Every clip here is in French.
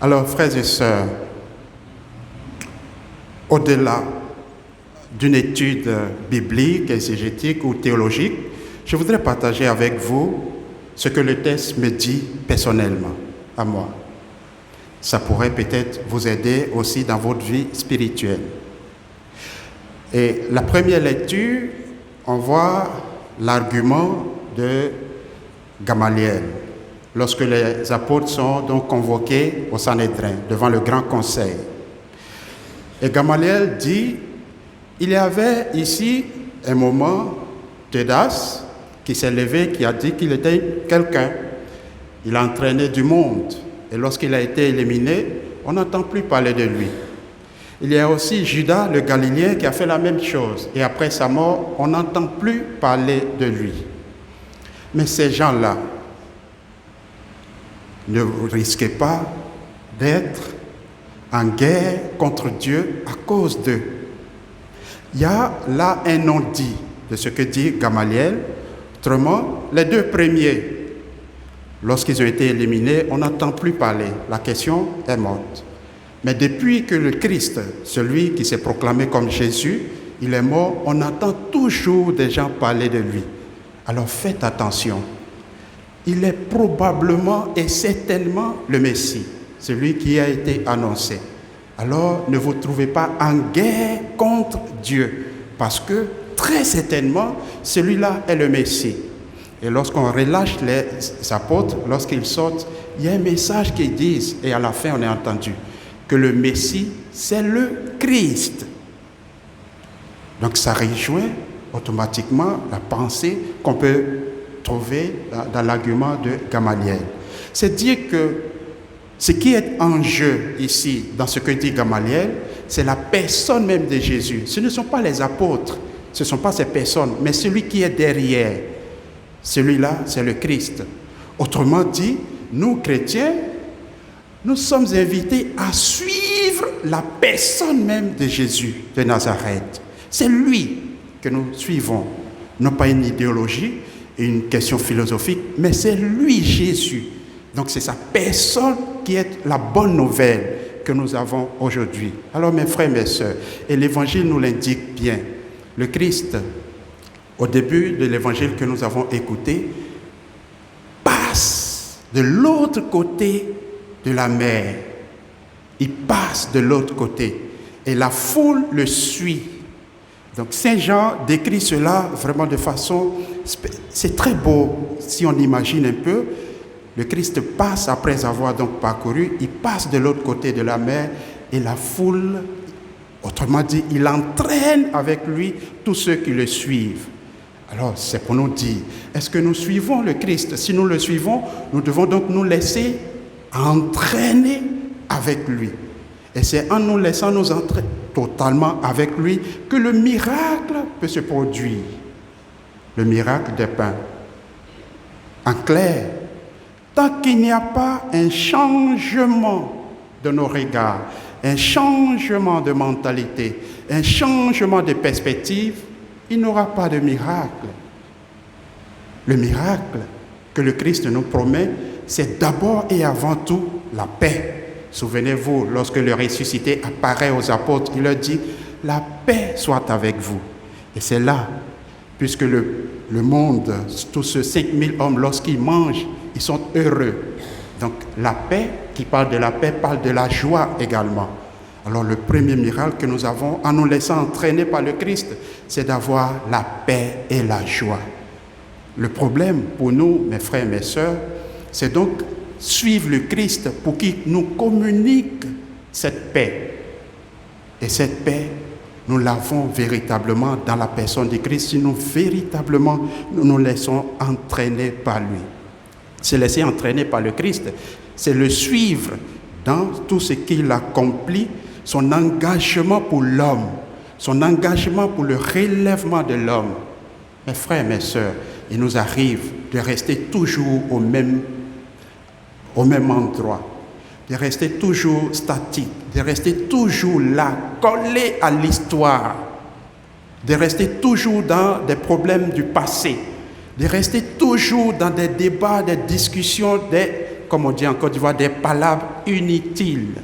Alors, frères et sœurs, au-delà d'une étude biblique, exégétique ou théologique, je voudrais partager avec vous ce que le texte me dit personnellement, à moi. Ça pourrait peut-être vous aider aussi dans votre vie spirituelle. Et la première lecture, on voit l'argument de Gamaliel, lorsque les apôtres sont donc convoqués au Sanhédrin, devant le grand conseil. Et Gamaliel dit, il y avait ici un moment Théodas qui s'est levé, qui a dit qu'il était quelqu'un. Il a entraîné du monde. Et lorsqu'il a été éliminé, on n'entend plus parler de lui. Il y a aussi Judas le Galiléen qui a fait la même chose. Et après sa mort, on n'entend plus parler de lui. Mais ces gens-là, ne risquez pas d'être en guerre contre Dieu à cause d'eux. Il y a là un non-dit de ce que dit Gamaliel. Autrement, les deux premiers, lorsqu'ils ont été éliminés, on n'entend plus parler. La question est morte. Mais depuis que le Christ, celui qui s'est proclamé comme Jésus, il est mort, on entend toujours des gens parler de lui. Alors faites attention. Il est probablement et certainement le Messie, celui qui a été annoncé. Alors ne vous trouvez pas en guerre contre Dieu, parce que très certainement, celui-là est le Messie. Et lorsqu'on relâche les apôtres, lorsqu'ils sortent, il y a un message qu'ils disent, et à la fin on a entendu, que le Messie, c'est le Christ. Donc ça rejoint automatiquement la pensée qu'on peut trouver dans l'argument de Gamaliel. C'est dire que ce qui est en jeu ici, dans ce que dit Gamaliel, c'est la personne même de Jésus. Ce ne sont pas les apôtres, ce ne sont pas ces personnes, mais celui qui est derrière. Celui-là, c'est le Christ. Autrement dit, nous, chrétiens, nous sommes invités à suivre la personne même de Jésus de Nazareth. C'est lui que nous suivons, non pas une idéologie, une question philosophique, mais c'est lui, Jésus. Donc c'est sa personne qui est la bonne nouvelle que nous avons aujourd'hui. Alors mes frères, mes sœurs, et l'Évangile nous l'indique bien. Le Christ, au début de l'Évangile que nous avons écouté, passe de l'autre côté de la mer. Il passe de l'autre côté et la foule le suit. Donc Saint Jean décrit cela vraiment de façon... C'est très beau si on imagine un peu. Le Christ passe après avoir donc parcouru, il passe de l'autre côté de la mer et la foule, autrement dit, il entraîne avec lui tous ceux qui le suivent. Alors c'est pour nous dire, est-ce que nous suivons le Christ? Si nous le suivons, nous devons donc nous laisser entraîner avec lui. Et c'est en nous laissant nous entraîner totalement avec lui que le miracle peut se produire. Le miracle des pains. En clair, tant qu'il n'y a pas un changement de nos regards, un changement de mentalité, un changement de perspective, il n'y aura pas de miracle. Le miracle que le Christ nous promet, c'est d'abord et avant tout la paix. Souvenez-vous, lorsque le ressuscité apparaît aux apôtres, il leur dit « La paix soit avec vous ». Et c'est là, puisque le monde, tous ces 5000 hommes, lorsqu'ils mangent, ils sont heureux. Donc la paix, qui parle de la paix, parle de la joie également. Alors le premier miracle que nous avons, en nous laissant entraîner par le Christ, c'est d'avoir la paix et la joie. Le problème pour nous, mes frères et mes sœurs, c'est donc suivre le Christ pour qu'il nous communique cette paix. Et cette paix, nous l'avons véritablement dans la personne de Christ si nous véritablement nous laissons entraîner par lui. Se laisser entraîner par le Christ, c'est le suivre dans tout ce qu'il accomplit, son engagement pour l'homme, son engagement pour le relèvement de l'homme. Mes frères, mes sœurs, il nous arrive de rester toujours au même endroit, de rester toujours statique, de rester toujours là, collé à l'histoire, de rester toujours dans des problèmes du passé, de rester toujours dans des débats, des discussions, des comme on dit en Côte d'Ivoire, des palabres inutiles,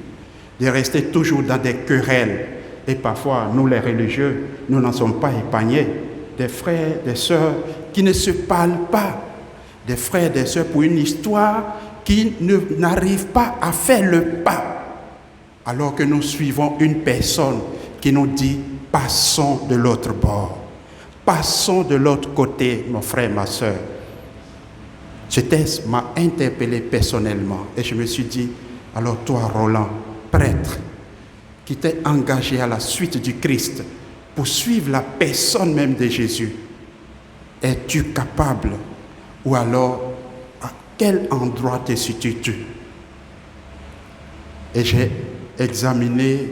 de rester toujours dans des querelles. Et parfois, nous les religieux, nous n'en sommes pas épargnés. Des frères, des sœurs qui ne se parlent pas. Des frères, des sœurs pour une histoire qui n'arrivent pas à faire le pas. Alors que nous suivons une personne qui nous dit « passons de l'autre bord ». Passons de l'autre côté, mon frère, ma sœur. Ce texte m'a interpellé personnellement et je me suis dit, alors toi, Roland, prêtre, qui t'es engagé à la suite du Christ pour suivre la personne même de Jésus, es-tu capable ou alors à quel endroit te situes-tu? Et j'ai examiné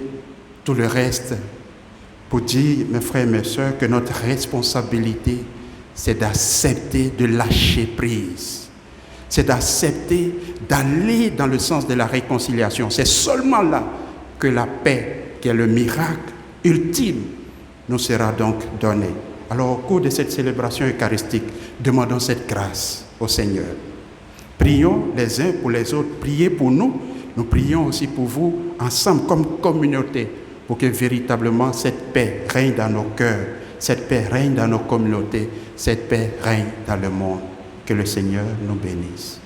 tout le reste pour dire, mes frères et mes sœurs, que notre responsabilité, c'est d'accepter de lâcher prise. C'est d'accepter d'aller dans le sens de la réconciliation. C'est seulement là que la paix, qui est le miracle ultime, nous sera donc donnée. Alors, au cours de cette célébration eucharistique, demandons cette grâce au Seigneur. Prions les uns pour les autres. Priez pour nous. Nous prions aussi pour vous, ensemble, comme communauté, pour que véritablement cette paix règne dans nos cœurs, cette paix règne dans nos communautés, cette paix règne dans le monde. Que le Seigneur nous bénisse.